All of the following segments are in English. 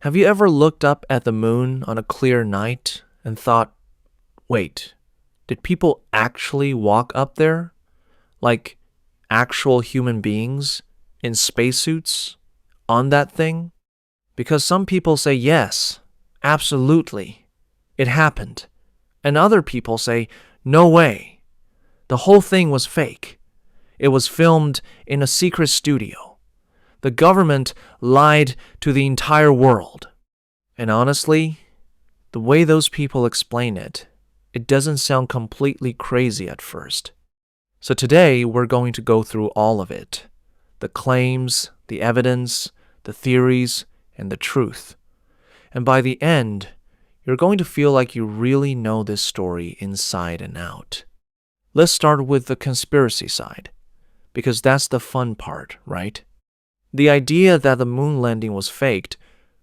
Have you ever looked up at the moon on a clear night and thought, wait, did people actually walk up there? Like actual human beings in spacesuits on that thing? Because some people say yes, absolutely, it happened. And other people say, no way, the whole thing was fake. It was filmed in a secret studio. The government lied to the entire world. And honestly, the way those people explain it, it doesn't sound completely crazy at first. So today, we're going to go through all of it. The claims, the evidence, the theories, and the truth. And by the end, you're going to feel like you really know this story inside and out. Let's start with the conspiracy side, because that's the fun part, right? The idea that the moon landing was faked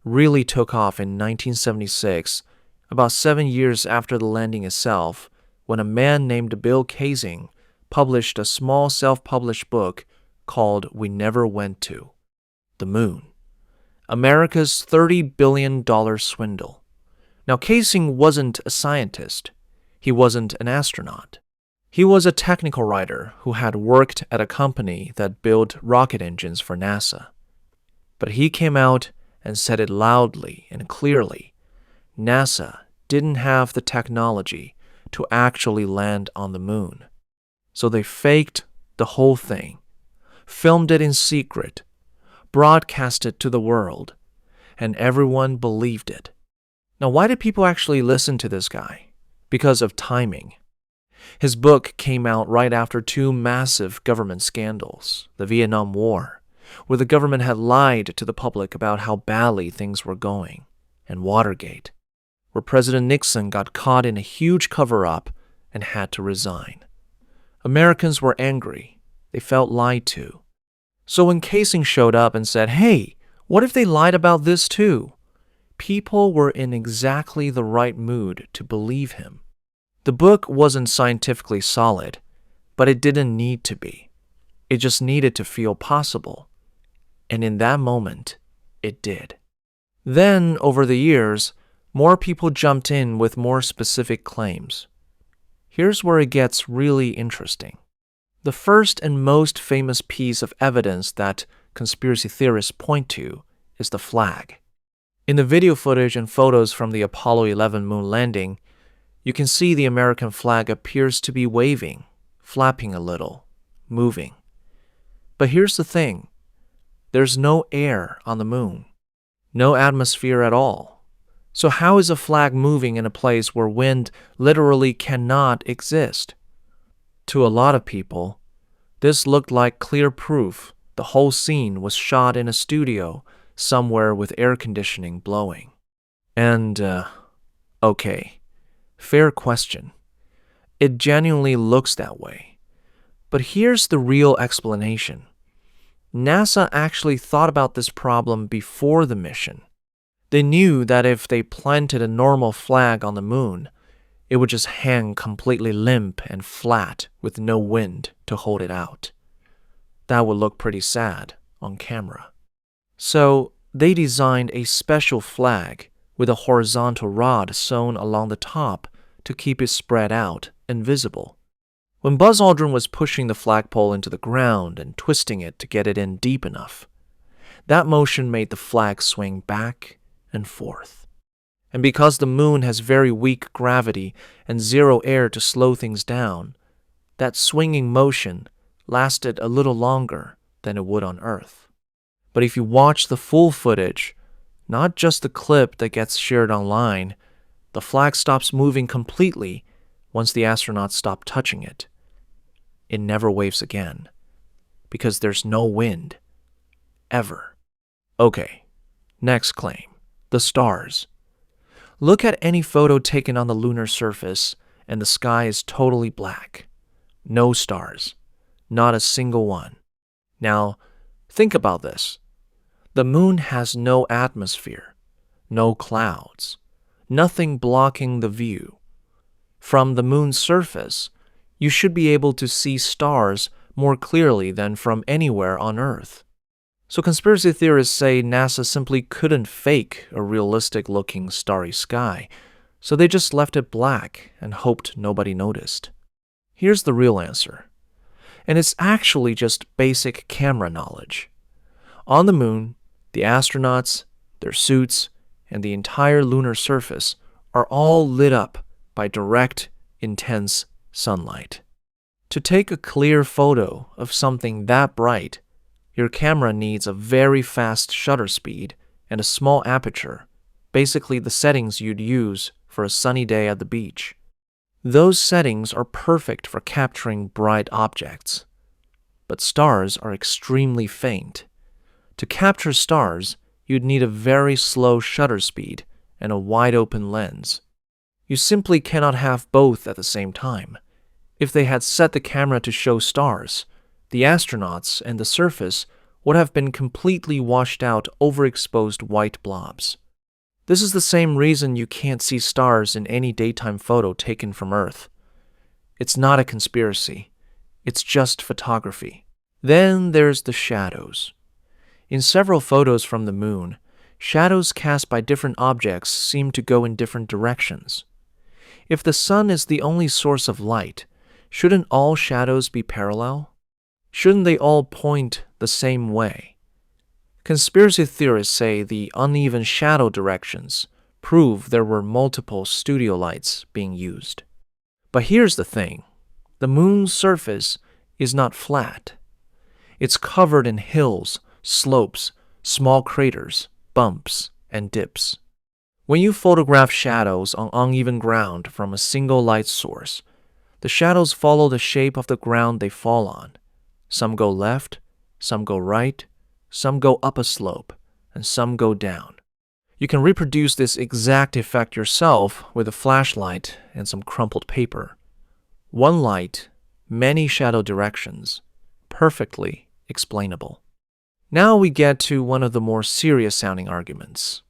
really took off in 1976, about 7 years after the landing itself, when a man named Bill Kaysing published a small self-published book called We Never Went to the Moon, America's $30 billion swindle. Now, Kaysing wasn't a scientist. He wasn't an astronaut. He was a technical writer who had worked at a company that built rocket engines for NASA. But he came out and said it loudly and clearly. NASA didn't have the technology to actually land on the moon. So they faked the whole thing, filmed it in secret, broadcast it to the world, and everyone believed it. Now, why did people actually listen to this guy? Because of timing. His book came out right after two massive government scandals, the Vietnam War, where the government had lied to the public about how badly things were going, and Watergate, where President Nixon got caught in a huge cover-up and had to resign. Americans were angry. They felt lied to. So when Kaysing showed up and said, hey, what if they lied about this too? People were in exactly the right mood to believe him. The book wasn't scientifically solid, but it didn't need to be. It just needed to feel possible. And in that moment, it did. Then, over the years, more people jumped in with more specific claims. Here's where it gets really interesting. The first and most famous piece of evidence that conspiracy theorists point to is the flag. In the video footage and photos from the Apollo 11 moon landing, you can see the American flag appears to be waving, flapping a little, moving. But here's the thing. There's no air on the moon. No atmosphere at all. So how is a flag moving in a place where wind literally cannot exist? To a lot of people, this looked like clear proof the whole scene was shot in a studio somewhere with air conditioning blowing. And, okay, fair question. It genuinely looks that way. But here's the real explanation. NASA actually thought about this problem before the mission. They knew that if they planted a normal flag on the moon, it would just hang completely limp and flat with no wind to hold it out. That would look pretty sad on camera. So they designed a special flag with a horizontal rod sewn along the top to keep it spread out and visible. When Buzz Aldrin was pushing the flagpole into the ground and twisting it to get it in deep enough, that motion made the flag swing back and forth. And because the moon has very weak gravity and zero air to slow things down, that swinging motion lasted a little longer than it would on Earth. But if you watch the full footage, not just the clip that gets shared online, the flag stops moving completely once the astronauts stop touching it. It never waves again, because there's no wind. Ever. Okay, next claim. The stars. Look at any photo taken on the lunar surface, and the sky is totally black. No stars. Not a single one. Now, think about this. The moon has no atmosphere, no clouds, nothing blocking the view. From the moon's surface, you should be able to see stars more clearly than from anywhere on Earth. So conspiracy theorists say NASA simply couldn't fake a realistic-looking starry sky, so they just left it black and hoped nobody noticed. Here's the real answer. And it's actually just basic camera knowledge. On the moon, the astronauts, their suits, and the entire lunar surface are all lit up by direct, intense sunlight. To take a clear photo of something that bright, your camera needs a very fast shutter speed and a small aperture, basically the settings you'd use for a sunny day at the beach. Those settings are perfect for capturing bright objects. But stars are extremely faint. To capture stars, you'd need a very slow shutter speed and a wide-open lens. You simply cannot have both at the same time. If they had set the camera to show stars, the astronauts and the surface would have been completely washed out overexposed white blobs. This is the same reason you can't see stars in any daytime photo taken from Earth. It's not a conspiracy. It's just photography. Then there's the shadows. In several photos from the moon, shadows cast by different objects seem to go in different directions. If the sun is the only source of light, shouldn't all shadows be parallel? Shouldn't they all point the same way? Conspiracy theorists say the uneven shadow directions prove there were multiple studio lights being used. But here's the thing. The moon's surface is not flat. It's covered in hills, slopes, small craters, bumps, and dips. When you photograph shadows on uneven ground from a single light source, the shadows follow the shape of the ground they fall on. Some go left, some go right, some go up a slope, and some go down. You can reproduce this exact effect yourself with a flashlight and some crumpled paper. One light, many shadow directions, perfectly explainable. Now we get to one of the more serious-sounding arguments,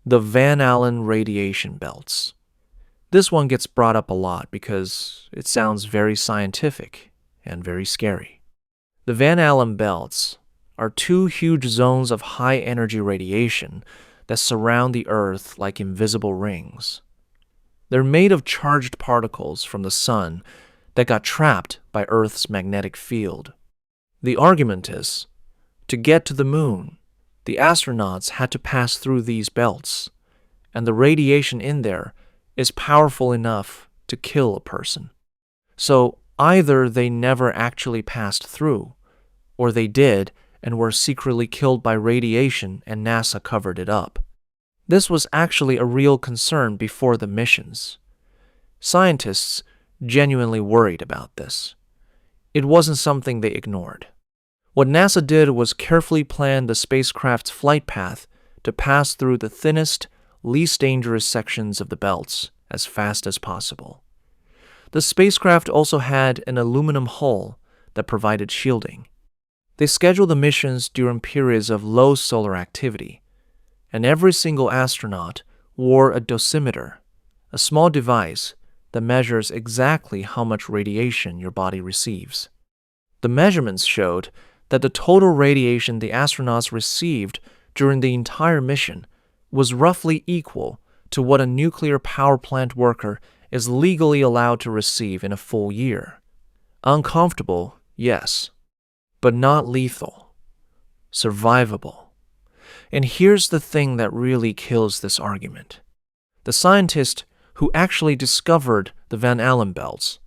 the Van Allen radiation belts. This one gets brought up a lot because it sounds very scientific and very scary. The Van Allen belts are two huge zones of high-energy radiation that surround the Earth like invisible rings. They're made of charged particles from the sun that got trapped by Earth's magnetic field. The argument is, to get to the moon, the astronauts had to pass through these belts, and the radiation in there is powerful enough to kill a person. So either they never actually passed through, or they did and were secretly killed by radiation and NASA covered it up. This was actually a real concern before the missions. Scientists genuinely worried about this. It wasn't something they ignored. What NASA did was carefully plan the spacecraft's flight path to pass through the thinnest, least dangerous sections of the belts as fast as possible. The spacecraft also had an aluminum hull that provided shielding. They scheduled the missions during periods of low solar activity, and every single astronaut wore a dosimeter, a small device that measures exactly how much radiation your body receives. The measurements showed that the total radiation the astronauts received during the entire mission was roughly equal to what a nuclear power plant worker is legally allowed to receive in a full year. Uncomfortable, yes, but not lethal. Survivable. And here's the thing that really kills this argument. The scientist who actually discovered the Van Allen belts,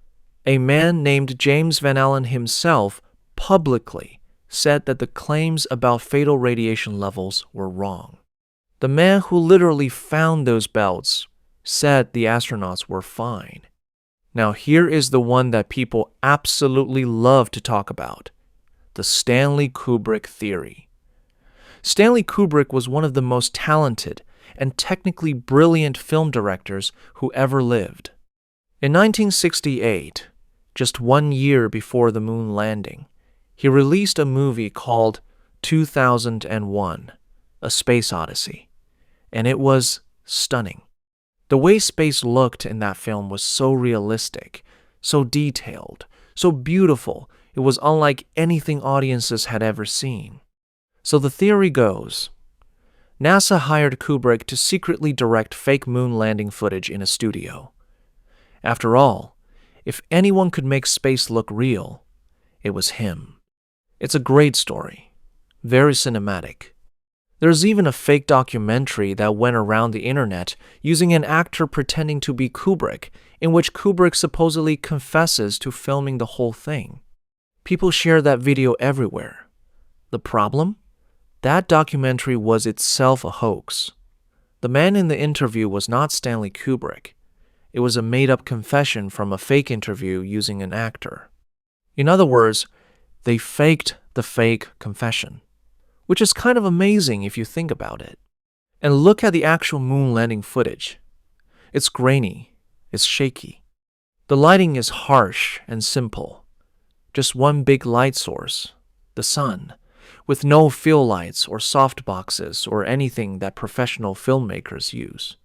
a man named James Van Allen himself, publicly said that the claims about fatal radiation levels were wrong. The man who literally found those belts said the astronauts were fine. Now here is the one that people absolutely love to talk about, the Stanley Kubrick theory. Stanley Kubrick was one of the most talented and technically brilliant film directors who ever lived. In 1968, just 1 year before the moon landing, he released a movie called 2001, A Space Odyssey, and it was stunning. The way space looked in that film was so realistic, so detailed, so beautiful, it was unlike anything audiences had ever seen. So the theory goes, NASA hired Kubrick to secretly direct fake moon landing footage in a studio. After all, if anyone could make space look real, it was him. It's a great story, very cinematic. There's even a fake documentary that went around the internet using an actor pretending to be Kubrick, in which Kubrick supposedly confesses to filming the whole thing. People share that video everywhere. The problem? That documentary was itself a hoax. The man in the interview was not Stanley Kubrick. It was a made-up confession from a fake interview using an actor. In other words, they faked the fake confession, which is kind of amazing if you think about it. And look at the actual moon landing footage. It's grainy, it's shaky. The lighting is harsh and simple. Just one big light source, the sun, with no fill lights or softboxes or anything that professional filmmakers use.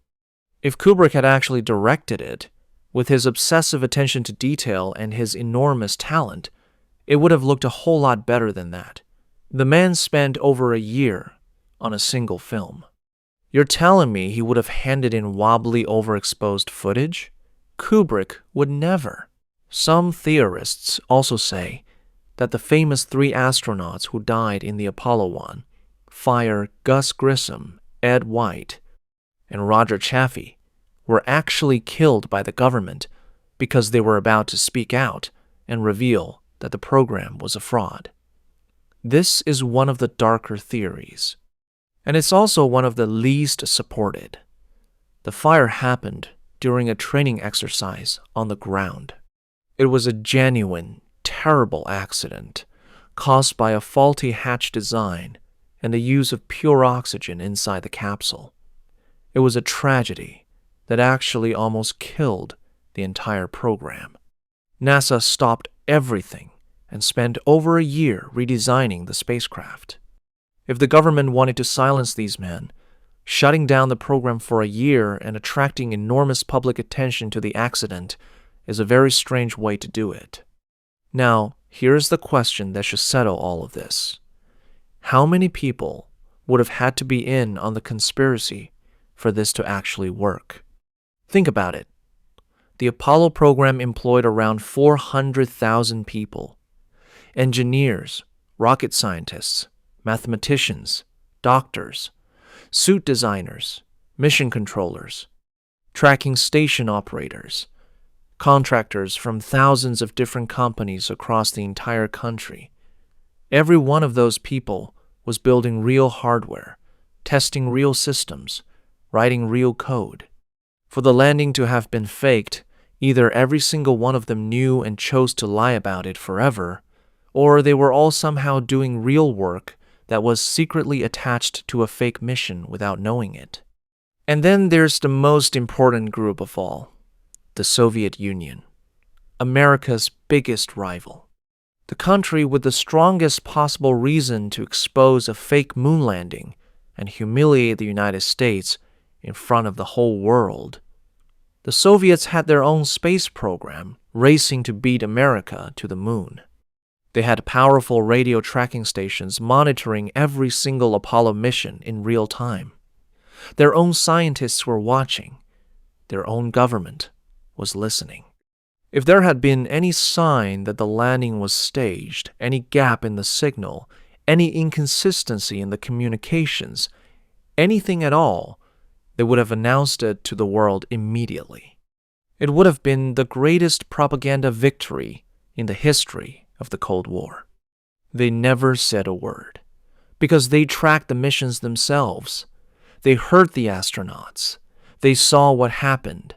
If Kubrick had actually directed it, with his obsessive attention to detail and his enormous talent, it would have looked a whole lot better than that. The man spent over a year on a single film. You're telling me he would have handed in wobbly, overexposed footage? Kubrick would never. Some theorists also say that the famous 3 astronauts who died in the Apollo 1, Fire, Gus Grissom, Ed White, and Roger Chaffee, were actually killed by the government because they were about to speak out and reveal that the program was a fraud. This is one of the darker theories, and it's also one of the least supported. The fire happened during a training exercise on the ground. It was a genuine, terrible accident caused by a faulty hatch design and the use of pure oxygen inside the capsule. It was a tragedy that actually almost killed the entire program. NASA stopped everything and spent over a year redesigning the spacecraft. If the government wanted to silence these men, shutting down the program for a year and attracting enormous public attention to the accident is a very strange way to do it. Now, here's the question that should settle all of this. How many people would have had to be in on the conspiracy for this to actually work? Think about it. The Apollo program employed around 400,000 people. Engineers, rocket scientists, mathematicians, doctors, suit designers, mission controllers, tracking station operators, contractors from thousands of different companies across the entire country. Every one of those people was building real hardware, testing real systems, writing real code. For the landing to have been faked, either every single one of them knew and chose to lie about it forever, or they were all somehow doing real work that was secretly attached to a fake mission without knowing it. And then there's the most important group of all, the Soviet Union, America's biggest rival. The country with the strongest possible reason to expose a fake moon landing and humiliate the United States in front of the whole world. The Soviets had their own space program, racing to beat America to the moon. They had powerful radio tracking stations monitoring every single Apollo mission in real time. Their own scientists were watching. Their own government was listening. If there had been any sign that the landing was staged, any gap in the signal, any inconsistency in the communications, anything at all, they would have announced it to the world immediately. It would have been the greatest propaganda victory in the history of the Cold War. They never said a word, because they tracked the missions themselves. They heard the astronauts. They saw what happened.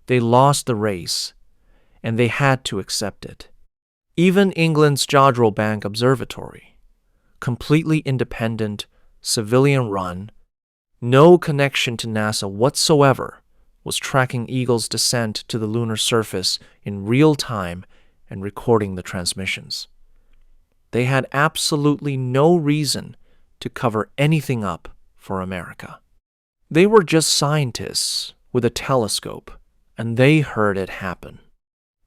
They lost the race, and they had to accept it. Even England's Jodrell Bank Observatory, completely independent, civilian-run, no connection to NASA whatsoever, was tracking Eagle's descent to the lunar surface in real time and recording the transmissions. They had absolutely no reason to cover anything up for America. They were just scientists with a telescope, and they heard it happen.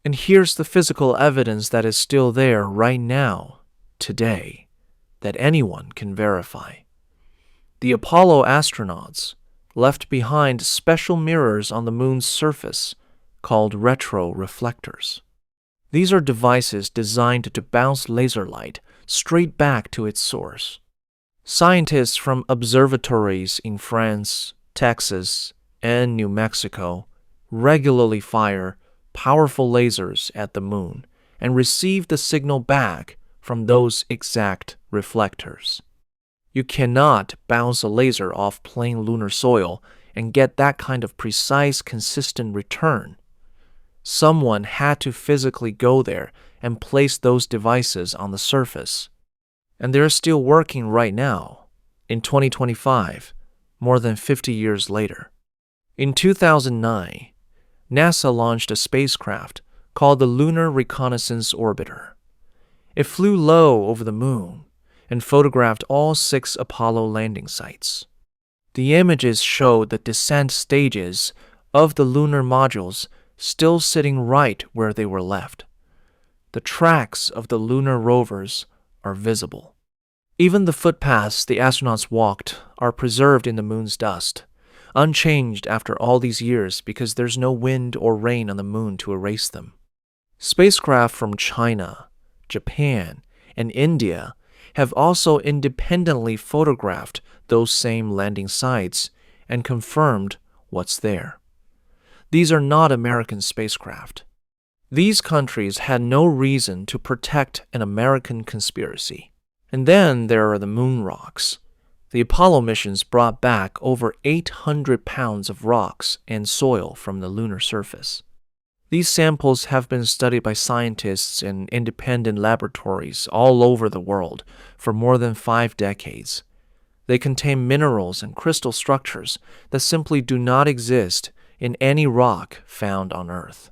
And here's the physical evidence that is still there right now, today. that anyone can verify. The Apollo astronauts left behind special mirrors on the moon's surface called retroreflectors. These are devices designed to bounce laser light straight back to its source. Scientists from observatories in France, Texas, and New Mexico regularly fire powerful lasers at the moon and receive the signal back from those exact reflectors. You cannot bounce a laser off plain lunar soil and get that kind of precise, consistent return. Someone had to physically go there and place those devices on the surface. And they're still working right now, in 2025, more than 50 years later. In 2009, NASA launched a spacecraft called the Lunar Reconnaissance Orbiter. It flew low over the moon and photographed all 6 Apollo landing sites. The images showed the descent stages of the lunar modules still sitting right where they were left. The tracks of the lunar rovers are visible. Even the footpaths the astronauts walked are preserved in the moon's dust, unchanged after all these years because there's no wind or rain on the moon to erase them. Spacecraft from China, Japan, and India have also independently photographed those same landing sites and confirmed what's there. These are not American spacecraft. These countries had no reason to protect an American conspiracy. And then there are the moon rocks. The Apollo missions brought back over 800 pounds of rocks and soil from the lunar surface. These samples have been studied by scientists in independent laboratories all over the world for more than 5 decades. They contain minerals and crystal structures that simply do not exist in any rock found on Earth.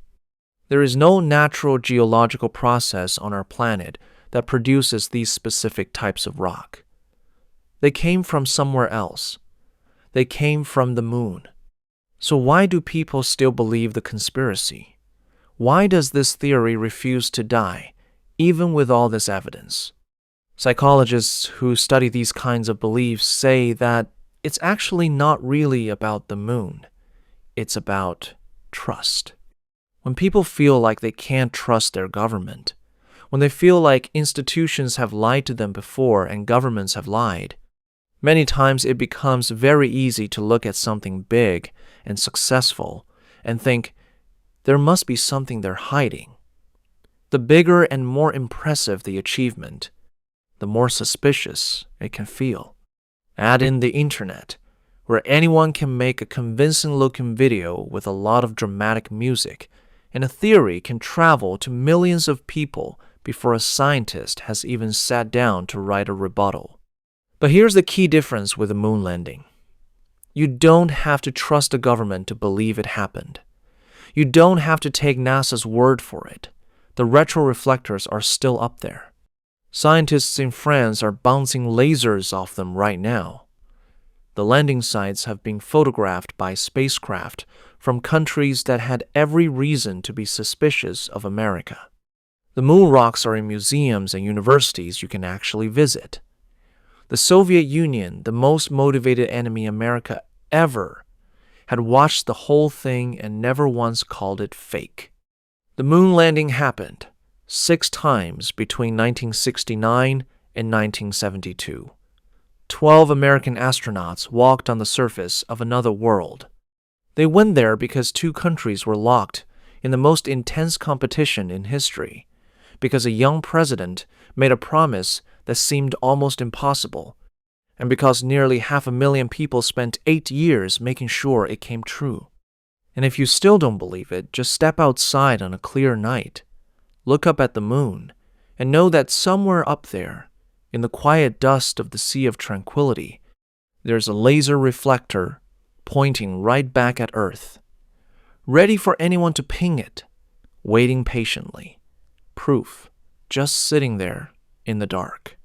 There is no natural geological process on our planet that produces these specific types of rock. They came from somewhere else. They came from the moon. So why do people still believe the conspiracy? Why does this theory refuse to die, even with all this evidence? Psychologists who study these kinds of beliefs say that it's actually not really about the moon. It's about trust. When people feel like they can't trust their government, when they feel like institutions have lied to them before and governments have lied, many times it becomes very easy to look at something big and successful and think, there must be something they're hiding. The bigger and more impressive the achievement, the more suspicious it can feel. Add in the internet, where anyone can make a convincing-looking video with a lot of dramatic music, and a theory can travel to millions of people before a scientist has even sat down to write a rebuttal. But here's the key difference with the moon landing. You don't have to trust the government to believe it happened. You don't have to take NASA's word for it. The retroreflectors are still up there. Scientists in France are bouncing lasers off them right now. The landing sites have been photographed by spacecraft from countries that had every reason to be suspicious of America. The moon rocks are in museums and universities you can actually visit. The Soviet Union, the most motivated enemy America ever, had watched the whole thing and never once called it fake. The moon landing happened 6 times between 1969 and 1972. 12 American astronauts walked on the surface of another world. They went there because 2 countries were locked in the most intense competition in history, because a young president made a promise that seemed almost impossible, and because nearly 500,000 people spent 8 years making sure it came true. And if you still don't believe it, just step outside on a clear night, look up at the moon, and know that somewhere up there, in the quiet dust of the Sea of Tranquility, there's a laser reflector pointing right back at Earth, ready for anyone to ping it, waiting patiently. Proof, just sitting there in the dark.